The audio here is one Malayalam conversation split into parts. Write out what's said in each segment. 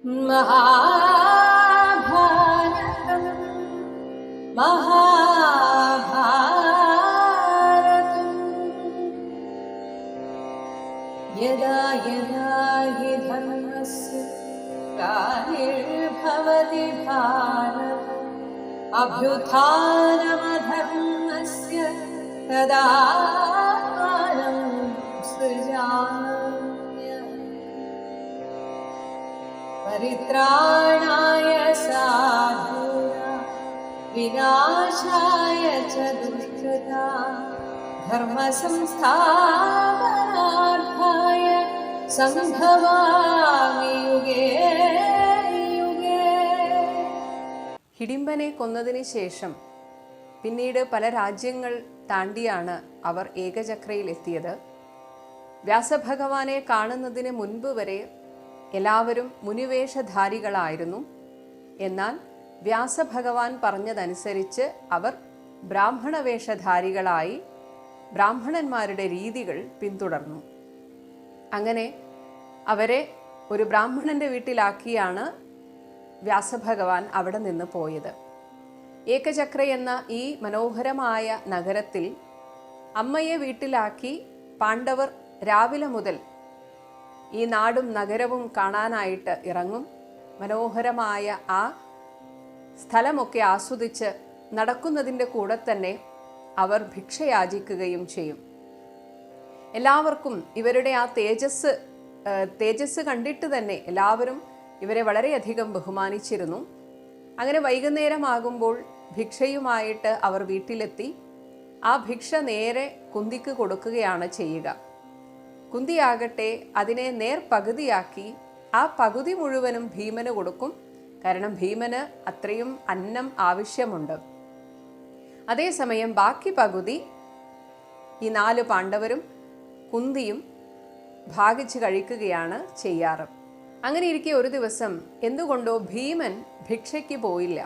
महाभारतं महाभारतं यदा यदा हि धर्मस्य ग्लानिर्भवति भारत अभ्युत्थानमधर्मस्य तदात्मानं सृजाम्यहम् परित्राणाय साधूनां विनाशाय च दुष्कृतां धर्मसंस्थापनार्थाय സംഭവാമി യുഗേ യുഗേ. ഹിഡിംബനെ കൊന്നതിന് ശേഷം പിന്നീട് പല രാജ്യങ്ങൾ താണ്ടിയാണ് അവർ ഏകചക്രയിലെത്തിയത്. വ്യാസഭഗവാനെ കാണുന്നതിന് മുൻപ് വരെ എല്ലാവരും മുനിവേഷധാരികളായിരുന്നു. എന്നാൽ വ്യാസഭഗവാൻ പറഞ്ഞതനുസരിച്ച് അവർ ബ്രാഹ്മണ വേഷധാരികളായി ബ്രാഹ്മണന്മാരുടെ രീതികൾ പിന്തുടർന്നു. അങ്ങനെ അവരെ ഒരു ബ്രാഹ്മണന്റെ വീട്ടിലാക്കിയാണ് വ്യാസഭഗവാൻ അവിടെ നിന്ന് പോയത്. ഏകചക്ര എന്ന ഈ മനോഹരമായ നഗരത്തിൽ അമ്മയെ വീട്ടിലാക്കി പാണ്ഡവർ രാവിലെ മുതൽ ഈ നാടും നഗരവും കാണാനായിട്ട് ഇറങ്ങും. മനോഹരമായ ആ സ്ഥലമൊക്കെ ആസ്വദിച്ച് നടക്കുന്നതിൻ്റെ കൂടെ തന്നെ അവർ ഭിക്ഷയാചിക്കുകയും ചെയ്യും. എല്ലാവർക്കും ഇവരുടെ ആ തേജസ് കണ്ടിട്ട് തന്നെ എല്ലാവരും ഇവരെ വളരെയധികം ബഹുമാനിച്ചിരുന്നു. അങ്ങനെ വൈകുന്നേരമാകുമ്പോൾ ഭിക്ഷയുമായിട്ട് അവർ വീട്ടിലെത്തി. ആ ഭിക്ഷ നേരെ കുന്തിക്ക് കൊടുക്കുകയാണ് ചെയ്യുക. കുന്തിയാകട്ടെ അതിനെ നേർപകുതിയാക്കി ആ പകുതി മുഴുവനും ഭീമന് കൊടുക്കും. കാരണം ഭീമന് അത്രയും അന്നം ആവശ്യമുണ്ട്. അതേസമയം ബാക്കി പകുതി ഈ 4 പാണ്ഡവരും കുന്തിയും ഭാഗിച്ച് കഴിക്കുകയാണ് ചെയ്യാറ്. അങ്ങനെ ഇരിക്കെ ഒരു ദിവസം എന്തുകൊണ്ടോ ഭീമൻ ഭിക്ഷയ്ക്ക് പോയില്ല.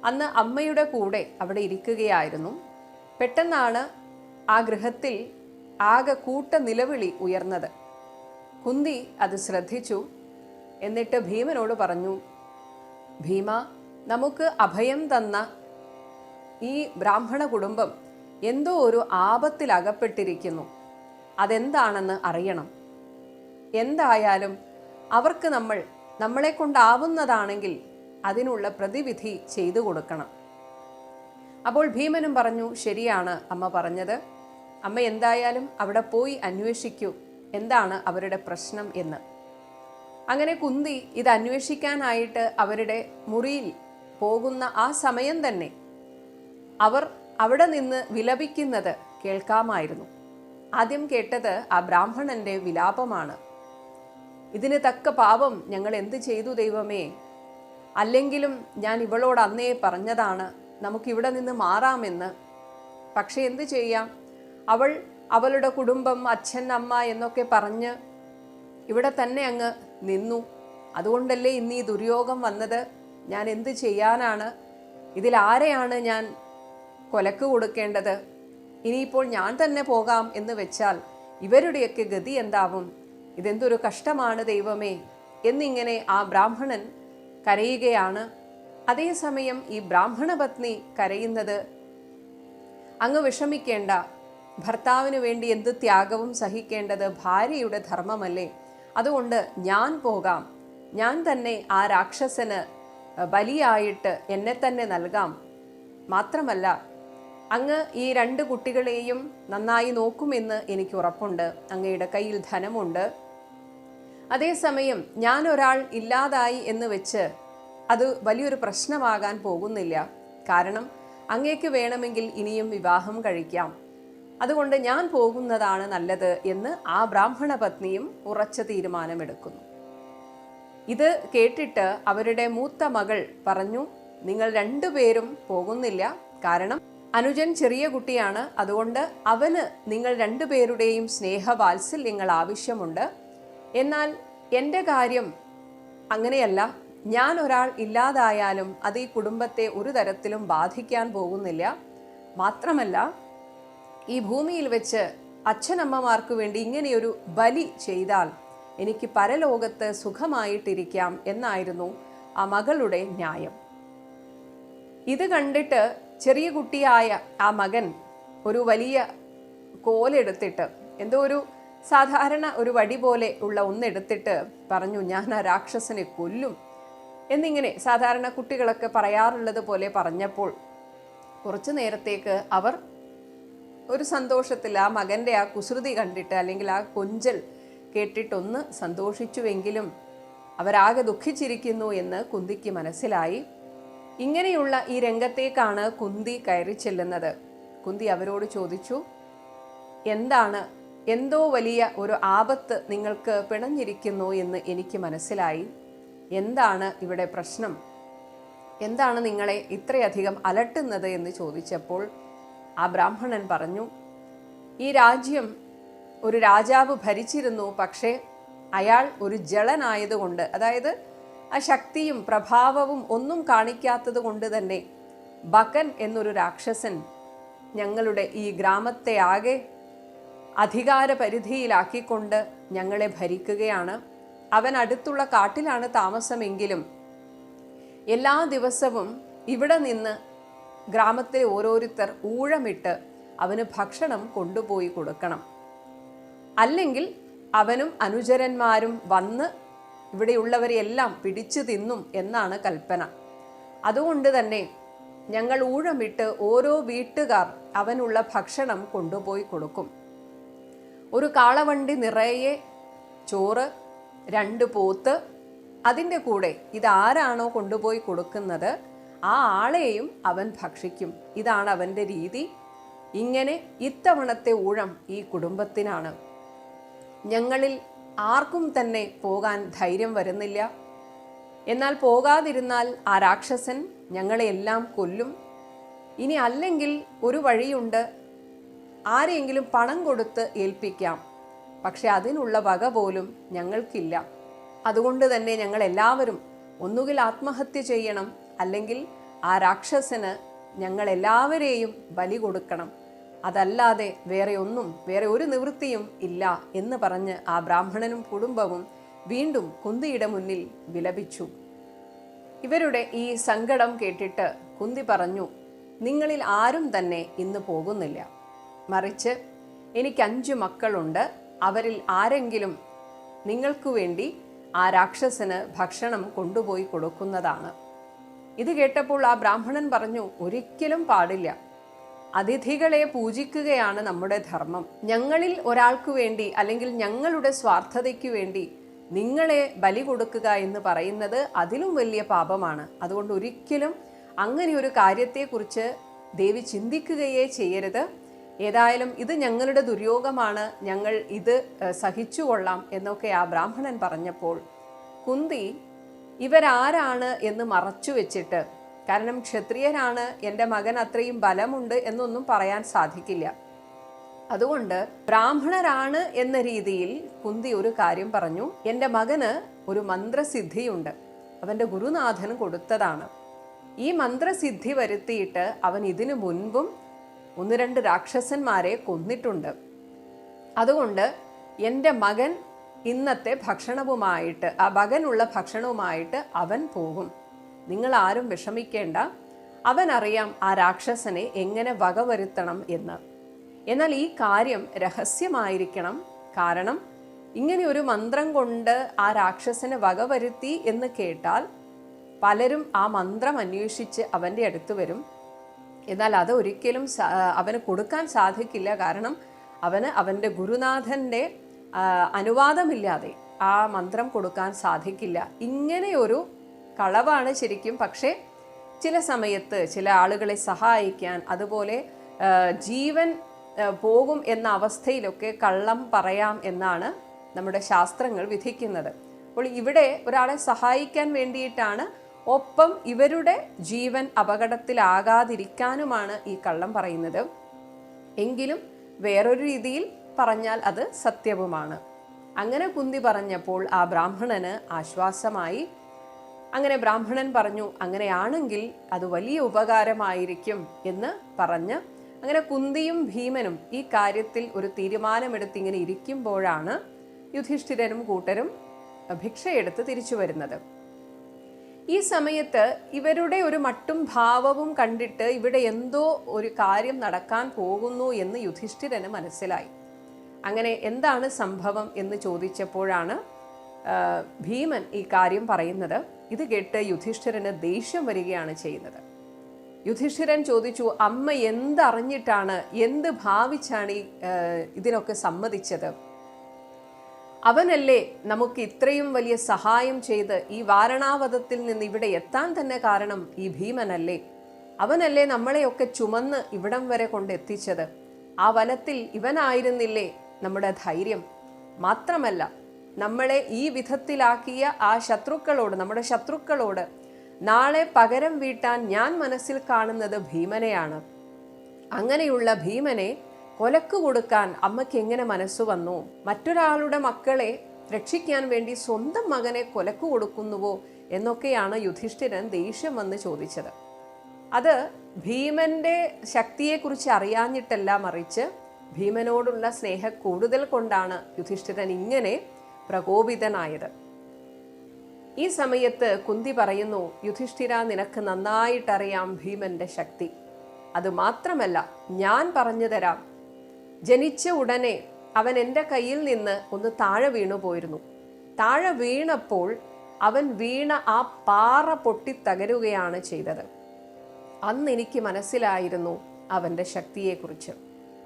അന്ന് അമ്മയുടെ കൂടെ അവിടെ ഇരിക്കുകയായിരുന്നു. പെട്ടെന്നാണ് ആ ഗൃഹത്തിൽ ആകെ കൂട്ട നിലവിളി ഉയർന്നത്. കുന്തി അത് ശ്രദ്ധിച്ചു. എന്നിട്ട് ഭീമനോട് പറഞ്ഞു, ഭീമ, നമുക്ക് അഭയം തന്ന ഈ ബ്രാഹ്മണ കുടുംബം എന്തോ ഒരു ആപത്തിലകപ്പെട്ടിരിക്കുന്നു. അതെന്താണെന്ന് അറിയണം. എന്തായാലും അവർക്ക് നമ്മളെ കൊണ്ടാവുന്നതാണെങ്കിൽ അതിനുള്ള പ്രതിവിധി ചെയ്തു കൊടുക്കണം. അപ്പോൾ ഭീമനും പറഞ്ഞു, ശരിയാണ് അമ്മ പറഞ്ഞത്. അമ്മ എന്തായാലും അവിടെ പോയി അന്വേഷിക്കൂ എന്താണ് അവരുടെ പ്രശ്നം എന്ന്. അങ്ങനെ കുന്തി ഇത് അന്വേഷിക്കാനായിട്ട് അവരുടെ മുറിയിൽ പോകുന്ന ആ സമയം തന്നെ അവർ അവിടെ നിന്ന് വിലപിക്കുന്നത് കേൾക്കാമായിരുന്നു. ആദ്യം കേട്ടത് ആ ബ്രാഹ്മണന്റെ വിലാപമാണ്. ഇതിന് തക്ക പാപം ഞങ്ങൾ എന്ത് ചെയ്തു ദൈവമേ? അല്ലെങ്കിലും ഞാൻ ഇവളോട് അന്നേ പറഞ്ഞതാണ് നമുക്കിവിടെ നിന്ന് മാറാമെന്ന്. പക്ഷെ എന്ത് ചെയ്യാം, അവൾ അവളുടെ കുടുംബം, അച്ഛൻ, അമ്മ എന്നൊക്കെ പറഞ്ഞ് ഇവിടെ തന്നെ അങ്ങ് നിന്നു. അതുകൊണ്ടല്ലേ ഇന്ന് ഈ ദുര്യോഗം വന്നത്. ഞാൻ എന്ത് ചെയ്യാനാണ്? ഇതിലാരെയാണ് ഞാൻ കൊലക്ക് കൊടുക്കേണ്ടത്? ഇനിയിപ്പോൾ ഞാൻ തന്നെ പോകാം എന്ന് വെച്ചാൽ ഇവരുടെയൊക്കെ ഗതി എന്താവും? ഇതെന്തൊരു കഷ്ടമാണ് ദൈവമേ എന്നിങ്ങനെ ആ ബ്രാഹ്മണൻ കരയുകയാണ്. അതേസമയം ഈ ബ്രാഹ്മണ പത്നി കരയുന്നത്, അങ്ങ് വിഷമിക്കേണ്ട, ഭർത്താവിന് വേണ്ടി എന്ത് ത്യാഗവും സഹിക്കേണ്ടത് ഭാര്യയുടെ ധർമ്മമല്ലേ? അതുകൊണ്ട് ഞാൻ പോകാം, ഞാൻ തന്നെ ആ രാക്ഷസന് ബലിയായിട്ട് എന്നെ തന്നെ നൽകാം. മാത്രമല്ല അങ്ങ് ഈ 2 കുട്ടികളെയും നന്നായി നോക്കുമെന്ന് എനിക്ക് ഉറപ്പുണ്ട്. അങ്ങയുടെ കയ്യിൽ ധനമുണ്ട്. അതേസമയം ഞാൻ ഒരാൾ ഇല്ലാതായി എന്ന് വെച്ച് അത് വലിയൊരു പ്രശ്നമാകാൻ പോകുന്നില്ല. കാരണം അങ്ങേക്ക് വേണമെങ്കിൽ ഇനിയും വിവാഹം കഴിക്കാം. അതുകൊണ്ട് ഞാൻ പോകുന്നതാണ് നല്ലത് എന്ന് ആ ബ്രാഹ്മണ പത്നിയും ഉറച്ച തീരുമാനമെടുക്കുന്നു. ഇത് കേട്ടിട്ട് അവരുടെ മൂത്ത മകൾ പറഞ്ഞു, നിങ്ങൾ 2 പേരും പോകുന്നില്ല. കാരണം അനുജൻ ചെറിയ കുട്ടിയാണ്. അതുകൊണ്ട് അവന് നിങ്ങൾ 2 പേരുടെയും സ്നേഹവാത്സല്യങ്ങൾ ആവശ്യമുണ്ട്. എന്നാൽ എൻ്റെ കാര്യം അങ്ങനെയല്ല. ഞാൻ ഒരാൾ ഇല്ലാതായാലും അത് ഈ കുടുംബത്തെ ഒരു തരത്തിലും ബാധിക്കാൻ പോകുന്നില്ല. മാത്രമല്ല ഈ ഭൂമിയിൽ വെച്ച് അച്ഛനമ്മമാർക്ക് വേണ്ടി ഇങ്ങനെയൊരു ബലി ചെയ്താൽ എനിക്ക് പരലോകത്ത് സുഖമായിട്ടിരിക്കാം എന്നായിരുന്നു ആ മകളുടെ ന്യായം. ഇത് കണ്ടിട്ട് ചെറിയ കുട്ടിയായ ആ മകൻ ഒരു വലിയ കോലെടുത്തിട്ട്, എന്തോ ഒരു സാധാരണ ഒരു വടി പോലെ ഉള്ള ഒന്നെടുത്തിട്ട് പറഞ്ഞു, ഞാൻ ആ രാക്ഷസനെ കൊല്ലും എന്നിങ്ങനെ സാധാരണ കുട്ടികളൊക്കെ പറയാറുള്ളത് പോലെ പറഞ്ഞപ്പോൾ കുറച്ചു നേരത്തേക്ക് അവർ ഒരു സന്തോഷത്തിൽ ആ മകൻ്റെ ആ കുസൃതി കണ്ടിട്ട് അല്ലെങ്കിൽ ആ കൊഞ്ചൽ കേട്ടിട്ടൊന്ന് സന്തോഷിച്ചുവെങ്കിലും അവരാകെ ദുഃഖിച്ചിരിക്കുന്നു എന്ന് കുന്തിക്ക് മനസ്സിലായി. ഇങ്ങനെയുള്ള ഈ രംഗത്തേക്കാണ് കുന്തി കയറി ചെല്ലുന്നത്. കുന്തി അവരോട് ചോദിച്ചു, എന്താണ്, എന്തോ വലിയ ഒരു ആപത്ത് നിങ്ങൾക്ക് പിണഞ്ഞിരിക്കുന്നു എന്ന് എനിക്ക് മനസ്സിലായി. എന്താണ് ഇവിടെ പ്രശ്നം? എന്താണ് നിങ്ങളെ ഇത്രയധികം അലട്ടുന്നത് എന്ന് ചോദിച്ചപ്പോൾ ആ ബ്രാഹ്മണൻ പറഞ്ഞു, ഈ രാജ്യം ഒരു രാജാവ് ഭരിച്ചിരുന്നു. പക്ഷേ അയാൾ ഒരു ജളനായതുകൊണ്ട്, അതായത് ആ ശക്തിയും പ്രഭാവവും ഒന്നും കാണിക്കാത്തത് കൊണ്ട് തന്നെ ബകൻ എന്നൊരു രാക്ഷസൻ ഞങ്ങളുടെ ഈ ഗ്രാമത്തെ ആകെ അധികാര പരിധിയിലാക്കിക്കൊണ്ട് ഞങ്ങളെ ഭരിക്കുകയാണ്. അവൻ അടുത്തുള്ള കാട്ടിലാണ് താമസമെങ്കിലും എല്ലാ ദിവസവും ഇവിടെ നിന്ന് ഗ്രാമത്തിലെ ഓരോരുത്തർ ഊഴമിട്ട് അവന് ഭക്ഷണം കൊണ്ടുപോയി കൊടുക്കണം. അല്ലെങ്കിൽ അവനും അനുചരന്മാരും വന്ന് ഇവിടെയുള്ളവരെയെല്ലാം പിടിച്ചു തിന്നും എന്നാണ് കൽപ്പന. അതുകൊണ്ട് തന്നെ ഞങ്ങൾ ഊഴമിട്ട് ഓരോ വീട്ടുകാർ അവനുള്ള ഭക്ഷണം കൊണ്ടുപോയി കൊടുക്കും. ഒരു കാളവണ്ടി നിറയെ ചോറ്, 2 പോത്ത്, അതിൻ്റെ കൂടെ ഇതാരാണോ കൊണ്ടുപോയി കൊടുക്കുന്നത് ആ ആളെയും അവൻ ഭക്ഷിക്കും. ഇതാണ് അവൻ്റെ രീതി. ഇങ്ങനെ ഇത്തവണത്തെ ഊഴം ഈ കുടുംബത്തിനാണ്. ഞങ്ങളിൽ ആർക്കും തന്നെ പോകാൻ ധൈര്യം വരുന്നില്ല. എന്നാൽ പോകാതിരുന്നാൽ ആ രാക്ഷസൻ ഞങ്ങളെയെല്ലാം കൊല്ലും. ഇനി അല്ലെങ്കിൽ ഒരു വഴിയുണ്ട്, ആരെയെങ്കിലും പണം കൊടുത്ത് ഏൽപ്പിക്കാം. പക്ഷെ അതിനുള്ള വക പോലും ഞങ്ങൾക്കില്ല. അതുകൊണ്ട് തന്നെ ഞങ്ങൾ എല്ലാവരും ഒന്നുകിൽ ആത്മഹത്യ ചെയ്യണം, അല്ലെങ്കിൽ ആ രാക്ഷസന് ഞങ്ങൾ എല്ലാവരെയും ബലി കൊടുക്കണം. അതല്ലാതെ വേറെ ഒരു നിവൃത്തിയും ഇല്ല എന്ന് പറഞ്ഞ് ആ ബ്രാഹ്മണനും കുടുംബവും വീണ്ടും കുന്തിയുടെ മുന്നിൽ വിലപിച്ചു. ഇവരുടെ ഈ സങ്കടം കേട്ടിട്ട് കുന്തി പറഞ്ഞു, നിങ്ങളിൽ ആരും തന്നെ ഇന്ന് പോകുന്നില്ല. മറിച്ച് എനിക്ക് 5 മക്കളുണ്ട്. അവരിൽ ആരെങ്കിലും നിങ്ങൾക്കു വേണ്ടി ആ രാക്ഷസന് ഭക്ഷണം കൊണ്ടുപോയി കൊടുക്കുന്നതാണ്. ഇത് കേട്ടപ്പോൾ ആ ബ്രാഹ്മണൻ പറഞ്ഞു, ഒരിക്കലും പാടില്ല. അതിഥികളെ പൂജിക്കുകയാണ് നമ്മുടെ ധർമ്മം. ഞങ്ങളിൽ ഒരാൾക്കു വേണ്ടി അല്ലെങ്കിൽ ഞങ്ങളുടെ സ്വാർത്ഥതയ്ക്കു വേണ്ടി നിങ്ങളെ ബലി കൊടുക്കുക എന്ന് പറയുന്നത് അതിലും വലിയ പാപമാണ്. അതുകൊണ്ട് ഒരിക്കലും അങ്ങനെ ഒരു കാര്യത്തെക്കുറിച്ച് ദേവി ചിന്തിക്കുകയേ ചെയ്യരുത്. ഏതായാലും ഇത് ഞങ്ങളുടെ ദുര്യോഗമാണ്, ഞങ്ങൾ ഇത് സഹിച്ചുകൊള്ളാം എന്നൊക്കെ ആ ബ്രാഹ്മണൻ പറഞ്ഞപ്പോൾ കുന്തി ഇവരാരാണ് എന്ന് മറച്ചു വെച്ചിട്ട്, കാരണം ക്ഷത്രിയനാണ്, എൻ്റെ മകൻ അത്രയും ബലമുണ്ട് എന്നൊന്നും പറയാൻ സാധിക്കില്ല. അതുകൊണ്ട് ബ്രാഹ്മണരാണ് എന്ന രീതിയിൽ കുന്തി ഒരു കാര്യം പറഞ്ഞു, എൻ്റെ മകന് ഒരു മന്ത്രസിദ്ധിയുണ്ട്, അവൻ്റെ ഗുരുനാഥൻ കൊടുത്തതാണ്. ഈ മന്ത്രസിദ്ധി വരുത്തിയിട്ട് അവൻ ഇതിനു മുൻപും 1-2 രാക്ഷസന്മാരെ കൊന്നിട്ടുണ്ട്. അതുകൊണ്ട് എൻ്റെ മകൻ ഇന്നത്തെ ഭക്ഷണവുമായിട്ട്, ആ മകനുള്ള ഭക്ഷണവുമായിട്ട് അവൻ പോകും. നിങ്ങൾ ആരും വിഷമിക്കേണ്ട, അവനറിയാം ആ രാക്ഷസനെ എങ്ങനെ വകവരുത്തണം എന്ന്. എന്നാൽ ഈ കാര്യം രഹസ്യമായിരിക്കണം. കാരണം ഇങ്ങനെ ഒരു മന്ത്രം കൊണ്ട് ആ രാക്ഷസനെ വകവരുത്തി എന്ന് കേട്ടാൽ പലരും ആ മന്ത്രം അന്വേഷിച്ച് അവൻ്റെ അടുത്ത് വരും. എന്നാൽ അത് ഒരിക്കലും അവന് കൊടുക്കാൻ സാധിക്കില്ല. കാരണം അവന് അവൻ്റെ ഗുരുനാഥൻ്റെ അനുവാദമില്ലാതെ ആ മന്ത്രം കൊടുക്കാൻ സാധിക്കില്ല. ഇങ്ങനെയൊരു കളവാണ് ശരിക്കും. പക്ഷേ ചില സമയത്ത് ചില ആളുകളെ സഹായിക്കാൻ, അതുപോലെ ജീവൻ പോകും എന്ന അവസ്ഥയിലൊക്കെ കള്ളം പറയാം എന്നാണ് നമ്മുടെ ശാസ്ത്രങ്ങൾ വിധിക്കുന്നത്. അപ്പോൾ ഇവിടെ ഒരാളെ സഹായിക്കാൻ വേണ്ടിയിട്ടാണ്, ഒപ്പം ഇവരുടെ ജീവൻ അപകടത്തിലാകാതിരിക്കാനുമാണ് ഈ കള്ളം പറയുന്നത്. എങ്കിലും വേറൊരു രീതിയിൽ പറഞ്ഞാൽ അത് സത്യവുമാണ്. അങ്ങനെ കുന്തി പറഞ്ഞപ്പോൾ ആ ബ്രാഹ്മണന് ആശ്വാസമായി. അങ്ങനെ ബ്രാഹ്മണൻ പറഞ്ഞു, അങ്ങനെയാണെങ്കിൽ അത് വലിയ ഉപകാരമായിരിക്കും എന്ന് പറഞ്ഞ് അങ്ങനെ കുന്തിയും ഭീമനും ഈ കാര്യത്തിൽ ഒരു തീരുമാനമെടുത്തിങ്ങനെ ഇരിക്കുമ്പോഴാണ് യുധിഷ്ഠിരനും കൂട്ടരും ഭിക്ഷയെടുത്ത് തിരിച്ചു വരുന്നത്. ഈ സമയത്ത് ഇവരുടെ ഒരു മട്ടും ഭാവവും കണ്ടിട്ട് ഇവിടെ എന്തോ ഒരു കാര്യം നടക്കാൻ പോകുന്നു എന്ന് യുധിഷ്ഠിരന് മനസ്സിലായി. അങ്ങനെ എന്താണ് സംഭവം എന്ന് ചോദിച്ചപ്പോഴാണ് ഭീമൻ ഈ കാര്യം പറയുന്നത്. ഇത് കേട്ട് യുധിഷ്ഠിരന് ദേഷ്യം വരികയാണ് ചെയ്യുന്നത്. യുധിഷ്ഠിരൻ ചോദിച്ചു, അമ്മ എന്തറിഞ്ഞിട്ടാണ്, എന്ത് ഭാവിച്ചാണ് ഇതിനൊക്കെ സമ്മതിച്ചത്? അവനല്ലേ നമുക്ക് ഇത്രയും വലിയ സഹായം ചെയ്ത് ഈ വാരണാവതത്തിൽ നിന്ന് ഇവിടെ എത്താൻ തന്നെ കാരണം ഈ ഭീമനല്ലേ? അവനല്ലേ നമ്മളെയൊക്കെ ചുമന്ന് ഇവിടം വരെ കൊണ്ടെത്തിച്ചത്? ആ വനത്തിൽ ഇവനായിരുന്നില്ലേ നമ്മുടെ ധൈര്യം? മാത്രമല്ല, നമ്മളെ ഈ വിധത്തിലാക്കിയ ആ ശത്രുക്കളോട്, നമ്മുടെ ശത്രുക്കളോട് നാളെ പകരം വീട്ടാൻ ഞാൻ മനസ്സിൽ കാണുന്നത് ഭീമനെയാണ്. അങ്ങനെയുള്ള ഭീമനെ കൊലക്ക് കൊടുക്കാൻ അമ്മയ്ക്ക് എങ്ങനെ മനസ്സു വന്നു? മറ്റൊരാളുടെ മക്കളെ രക്ഷിക്കാൻ വേണ്ടി സ്വന്തം മകനെ കൊലക്ക് കൊടുക്കുന്നുവോ എന്നൊക്കെയാണ് യുധിഷ്ഠിരൻ ദേഷ്യം വന്ന് ചോദിച്ചത്. അത് ഭീമന്റെ ശക്തിയെക്കുറിച്ച് അറിയാഞ്ഞിട്ടല്ല, മറിച്ച് ഭീമനോടുള്ള സ്നേഹ കൂടുതൽ കൊണ്ടാണ് യുധിഷ്ഠിരൻ ഇങ്ങനെ പ്രകോപിതനായത്. ഈ സമയത്ത് കുന്തി പറയുന്നു, യുധിഷ്ഠിര, നിനക്ക് നന്നായിട്ടറിയാം ഭീമന്റെ ശക്തി. അതുമാത്രമല്ല, ഞാൻ പറഞ്ഞു തരാം. ജനിച്ച ഉടനെ അവൻ എൻ്റെ കയ്യിൽ നിന്ന് ഒന്ന് താഴെ വീണു പോയിരുന്നു. താഴെ വീണപ്പോൾ അവൻ വീണ ആ പാറ പൊട്ടിത്തകരുകയാണ് ചെയ്തത്. അന്ന് എനിക്ക് മനസ്സിലായിരുന്നു അവൻ്റെ ശക്തിയെക്കുറിച്ച്.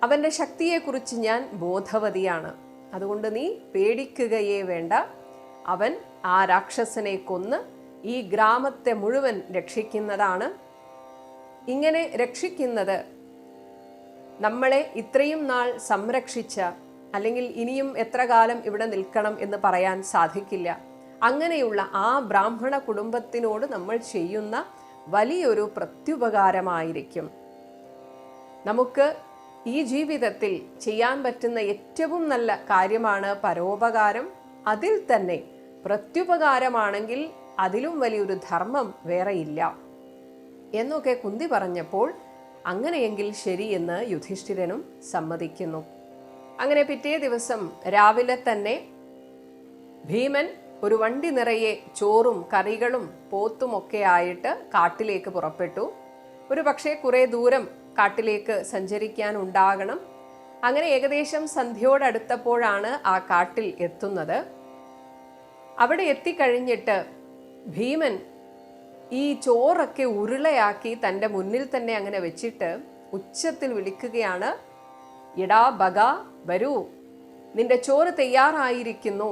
അവൻ്റെ ശക്തിയെക്കുറിച്ച് ഞാൻ ബോധവതിയാണ്. അതുകൊണ്ട് നീ പേടിക്കുകയേ വേണ്ട. അവൻ ആ രാക്ഷസനെ കൊന്ന് ഈ ഗ്രാമത്തെ മുഴുവൻ രക്ഷിക്കുന്നതാണ്. ഇങ്ങനെ രക്ഷിക്കുന്നത് നമ്മളെ ഇത്രയും നാൾ സംരക്ഷിച്ച, അല്ലെങ്കിൽ ഇനിയും എത്ര കാലം ഇവിടെ നിൽക്കണം എന്ന് പറയാൻ സാധിക്കില്ല, അങ്ങനെയുള്ള ആ ബ്രാഹ്മണ കുടുംബത്തിനോട് നമ്മൾ ചെയ്യുന്ന വലിയൊരു പ്രത്യുപകാരമായിരിക്കും. നമുക്ക് ഈ ജീവിതത്തിൽ ചെയ്യാൻ പറ്റുന്ന ഏറ്റവും നല്ല കാര്യമാണ് പരോപകാരം. അതിൽ തന്നെ പ്രത്യുപകാരമാണെങ്കിൽ അതിലും വലിയൊരു ധർമ്മം വേറെയില്ല എന്നൊക്കെ കുന്തി പറഞ്ഞപ്പോൾ അങ്ങനെയെങ്കിൽ ശരി എന്ന് യുധിഷ്ഠിരനും സമ്മതിക്കുന്നു. അങ്ങനെ പിറ്റേ ദിവസം രാവിലെ തന്നെ ഭീമൻ ഒരു വണ്ടി നിറയെ ചോറും കറികളും പോത്തുമൊക്കെ ആയിട്ട് കാട്ടിലേക്ക് പുറപ്പെട്ടു. ഒരു പക്ഷേ കുറേ ദൂരം കാട്ടിലേക്ക് സഞ്ചരിക്കാൻ ഉണ്ടാകണം. അങ്ങനെ ഏകദേശം സന്ധ്യയോടടുത്തപ്പോഴാണ് ആ കാട്ടിൽ എത്തുന്നത്. അവിടെ എത്തിക്കഴിഞ്ഞിട്ട് ഭീമൻ ഈ ചോറൊക്കെ ഉരുളയാക്കി തൻ്റെ മുന്നിൽ തന്നെ അങ്ങനെ വെച്ചിട്ട് ഉച്ചത്തിൽ വിളിക്കുകയാണ്, എടാ ബഗ, വരൂ, നിന്റെ ചോറ് തയ്യാറായിരിക്കുന്നു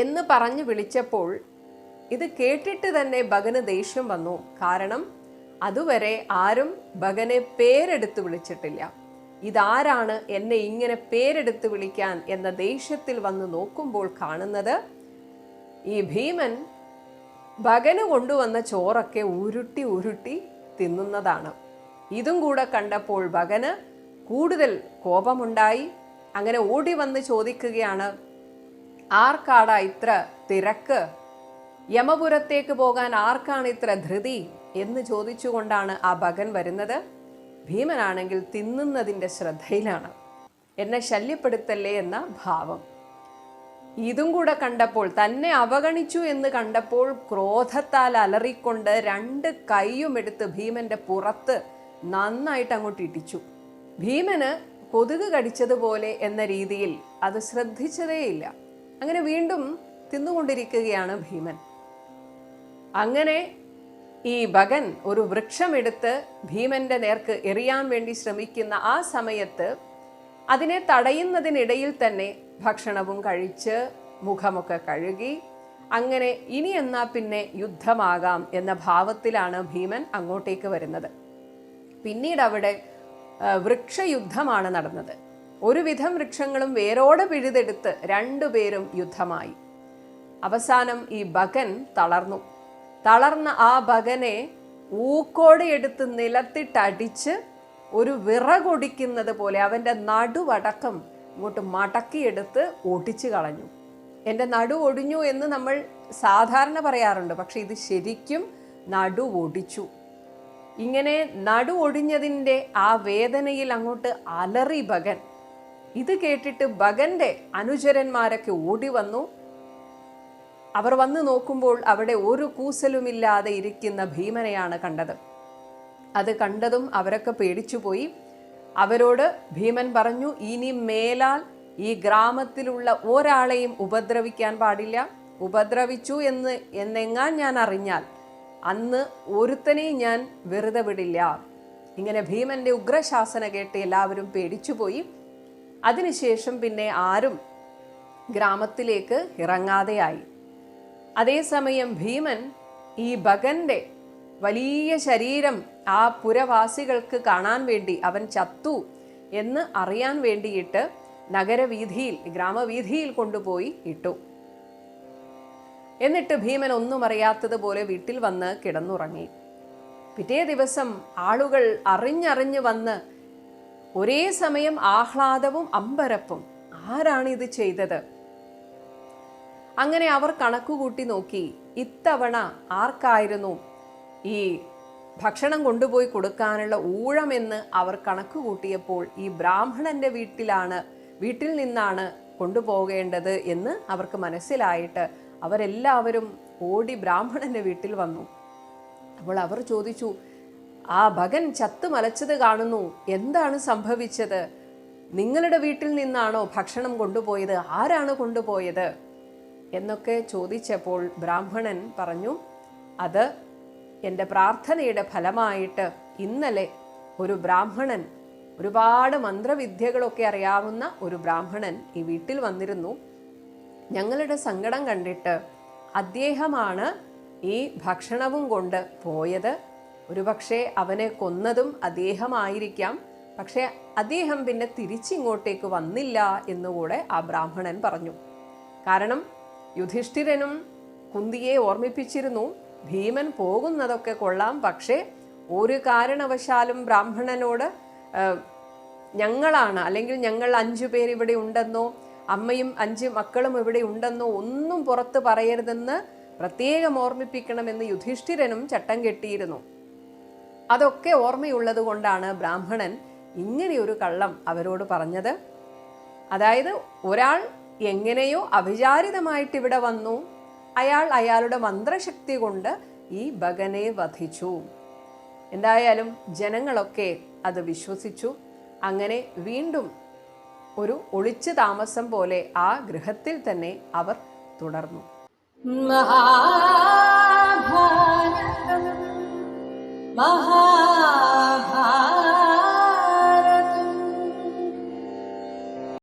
എന്ന് പറഞ്ഞ് വിളിച്ചപ്പോൾ ഇത് കേട്ടിട്ട് തന്നെ ഭഗന് ദേഷ്യം വന്നു. കാരണം അതുവരെ ആരും ഭഗനെ പേരെടുത്ത് വിളിച്ചിട്ടില്ല. ഇതാരാണ് എന്നെ ഇങ്ങനെ പേരെടുത്ത് വിളിക്കാൻ എന്ന ദേഷ്യത്തിൽ വന്ന് നോക്കുമ്പോൾ കാണുന്നത് ഈ ഭീമൻ ഭഗന് കൊണ്ടുവന്ന ചോറൊക്കെ ഉരുട്ടി ഉരുട്ടി തിന്നുന്നതാണ്. ഇതും കൂടെ കണ്ടപ്പോൾ ഭഗന് കൂടുതൽ കോപമുണ്ടായി. അങ്ങനെ ഓടി വന്ന് ചോദിക്കുകയാണ്, ആർക്കാടാ ഇത്ര തിരക്ക്? യമപുരത്തേക്ക് പോകാൻ ആർക്കാണ് ഇത്ര ധൃതി എന്ന് ചോദിച്ചുകൊണ്ടാണ് ആ ഭഗൻ വരുന്നത്. ഭീമനാണെങ്കിൽ തിന്നുന്നതിൻ്റെ ശ്രദ്ധയിലാണ്. എന്നെ ശല്യപ്പെടുത്തല്ലേ എന്ന ഭാവം. ഇതും കൂടെ കണ്ടപ്പോൾ, തന്നെ അവഗണിച്ചു എന്ന് കണ്ടപ്പോൾ ക്രോധത്താൽ അലറിക്കൊണ്ട് 2 കൈയും എടുത്ത് ഭീമന്റെ പുറത്ത് നന്നായിട്ട് അങ്ങോട്ട് ഇടിച്ചു. ഭീമന് കൊതുക് കടിച്ചതുപോലെ എന്ന രീതിയിൽ അത് ശ്രദ്ധിച്ചതേയില്ല. അങ്ങനെ വീണ്ടും തിന്നുകൊണ്ടിരിക്കുകയാണ് ഭീമൻ. അങ്ങനെ ഈ ഭഗൻ ഒരു വൃക്ഷമെടുത്ത് ഭീമന്റെ നേർക്ക് എറിയാൻ വേണ്ടി ശ്രമിക്കുന്ന ആ സമയത്ത് അതിനെ തടയുന്നതിനിടയിൽ തന്നെ ഭക്ഷണവും കഴിച്ച് മുഖമൊക്കെ കഴുകി അങ്ങനെ ഇനി എന്നാ പിന്നെ യുദ്ധമാകാം എന്ന ഭാവത്തിലാണ് ഭീമൻ അങ്ങോട്ടേക്ക് വരുന്നത്. പിന്നീട് അവിടെ വൃക്ഷയുദ്ധമാണ് നടന്നത്. ഒരുവിധം വൃക്ഷങ്ങളും വേരോടെ പിഴുതെടുത്ത് 2 പേരും യുദ്ധമായി. അവസാനം ഈ ഭഗൻ തളർന്നു. തളർന്ന ആ ഭഗനെ ഊക്കോടെയെടുത്ത് നിലത്തിട്ടടിച്ച് ഒരു വിറകൊടിക്കുന്നത് പോലെ അവൻ്റെ നടുവടക്കം ഇങ്ങോട്ട് മടക്കിയെടുത്ത് ഒടിച്ചു കളഞ്ഞു. എൻ്റെ നടു ഒടിഞ്ഞു എന്ന് നമ്മൾ സാധാരണ പറയാറുണ്ട്, പക്ഷെ ഇത് ശരിക്കും നടു ഒടിച്ചു. ഇങ്ങനെ നടു ഒടിഞ്ഞതിൻ്റെ ആ വേദനയിൽ അങ്ങോട്ട് അലറി ഭഗൻ. ഇത് കേട്ടിട്ട് ഭഗന്റെ അനുചരന്മാരൊക്കെ ഓടി വന്നു. അവർ വന്നു നോക്കുമ്പോൾ അവിടെ ഒരു കൂസലുമില്ലാതെ ഇരിക്കുന്ന ഭീമനെയാണ് കണ്ടത്. അത് കണ്ടതും അവരൊക്കെ പേടിച്ചുപോയി. അവരോട് ഭീമൻ പറഞ്ഞു, ഇനി മേലാൽ ഈ ഗ്രാമത്തിലുള്ള ഒരാളെയും ഉപദ്രവിക്കാൻ പാടില്ല. ഉപദ്രവിച്ചു എന്നെങ്ങാൻ ഞാൻ അറിഞ്ഞാൽ അന്ന് ഒരുത്തനെയും ഞാൻ വെറുതെ വിടില്ല. ഇങ്ങനെ ഭീമന്റെ ഉഗ്രശാസന കേട്ട് എല്ലാവരും പേടിച്ചുപോയി. അതിനുശേഷം പിന്നെ ആരും ഗ്രാമത്തിലേക്ക് ഇറങ്ങാതെയായി. അതേസമയം ഭീമൻ ഈ ഭഗന്റെ വലിയ ശരീരം ആ പുരവാസികൾക്ക് കാണാൻ വേണ്ടി, അവൻ ചത്തു എന്ന് അറിയാൻ വേണ്ടിയിട്ട് നഗരവീഥിയിൽ, ഗ്രാമവീഥിയിൽ കൊണ്ടുപോയി ഇട്ടു. എന്നിട്ട് ഭീമൻ ഒന്നും അറിയാത്തതുപോലെ വീട്ടിൽ വന്ന് കിടന്നുറങ്ങി. പിറ്റേ ദിവസം ആളുകൾ അറിഞ്ഞറിഞ്ഞ് വന്ന് ഒരേ സമയം ആഹ്ലാദവും അമ്പരപ്പും, ആരാണ് ഇത് ചെയ്തത്? അങ്ങനെ അവർ കണക്കുകൂട്ടി നോക്കി. ഇത്തവണ ആർക്കായിരുന്നു ഈ ഭക്ഷണം കൊണ്ടുപോയി കൊടുക്കാനുള്ള ഊഴമെന്ന് അവർ കണക്കുകൂട്ടിയപ്പോൾ ഈ ബ്രാഹ്മണന്റെ വീട്ടിൽ നിന്നാണ് കൊണ്ടുപോകേണ്ടത് എന്ന് അവർക്ക് മനസ്സിലായിട്ട് അവരെല്ലാവരും ഓടി ബ്രാഹ്മണന്റെ വീട്ടിൽ വന്നു. അപ്പോൾ അവർ ചോദിച്ചു, ആ ഭഗൻ ചത്തു മലച്ചത് കാണുന്നു, എന്താണ് സംഭവിച്ചത്? നിങ്ങളുടെ വീട്ടിൽ നിന്നാണോ ഭക്ഷണം കൊണ്ടുപോയത്? ആരാണ് കൊണ്ടുപോയത് എന്നൊക്കെ ചോദിച്ചപ്പോൾ ബ്രാഹ്മണൻ പറഞ്ഞു, അത് എൻ്റെ പ്രാർത്ഥനയുടെ ഫലമായിട്ട് ഇന്നലെ ഒരു ബ്രാഹ്മണൻ, ഒരുപാട് മന്ത്രവിദ്യകളൊക്കെ അറിയാവുന്ന ഒരു ബ്രാഹ്മണൻ ഈ വീട്ടിൽ വന്നിരുന്നു. ഞങ്ങളുടെ സങ്കടം കണ്ടിട്ട് അദ്ദേഹമാണ് ഈ ഭക്ഷണവും കൊണ്ട് പോയത്. ഒരുപക്ഷെ അവനെ കൊന്നതും അദ്ദേഹമായിരിക്കാം. പക്ഷേ അദ്ദേഹം പിന്നെ തിരിച്ചിങ്ങോട്ടേക്ക് വന്നില്ല എന്നുകൂടെ ആ ബ്രാഹ്മണൻ പറഞ്ഞു. കാരണം യുധിഷ്ഠിരനും കുന്തിയെ ഓർമ്മിപ്പിച്ചിരുന്നു, ഭീമൻ പോകുന്നതൊക്കെ കൊള്ളാം, പക്ഷേ ഒരു കാരണവശാലും ബ്രാഹ്മണനോട് ഞങ്ങളാണ്, അല്ലെങ്കിൽ ഞങ്ങൾ 5 പേർ ഇവിടെ ഉണ്ടെന്നോ അമ്മയും 5 മക്കളും ഇവിടെ ഉണ്ടെന്നോ ഒന്നും പുറത്ത് പറയരുതെന്ന് പ്രത്യേകം ഓർമ്മിപ്പിക്കണമെന്ന് യുധിഷ്ഠിരനും ചട്ടം കെട്ടിയിരുന്നു. അതൊക്കെ ഓർമ്മയുള്ളത് കൊണ്ടാണ് ബ്രാഹ്മണൻ ഇങ്ങനെയൊരു കള്ളം അവരോട് പറഞ്ഞത്. അതായത് ഒരാൾ എങ്ങനെയോ അവിചാരിതമായിട്ട് ഇവിടെ വന്നു, അയാളുടെ മന്ത്രശക്തി കൊണ്ട് ഈ ഭഗനെ വധിച്ചു. എന്തായാലും ജനങ്ങളൊക്കെ അത് വിശ്വസിച്ചു. അങ്ങനെ വീണ്ടും ഒരു ഒളിച്ചു താമസം പോലെ ആ ഗൃഹത്തിൽ തന്നെ അവർ തുടർന്നു. മഹാഭാരതം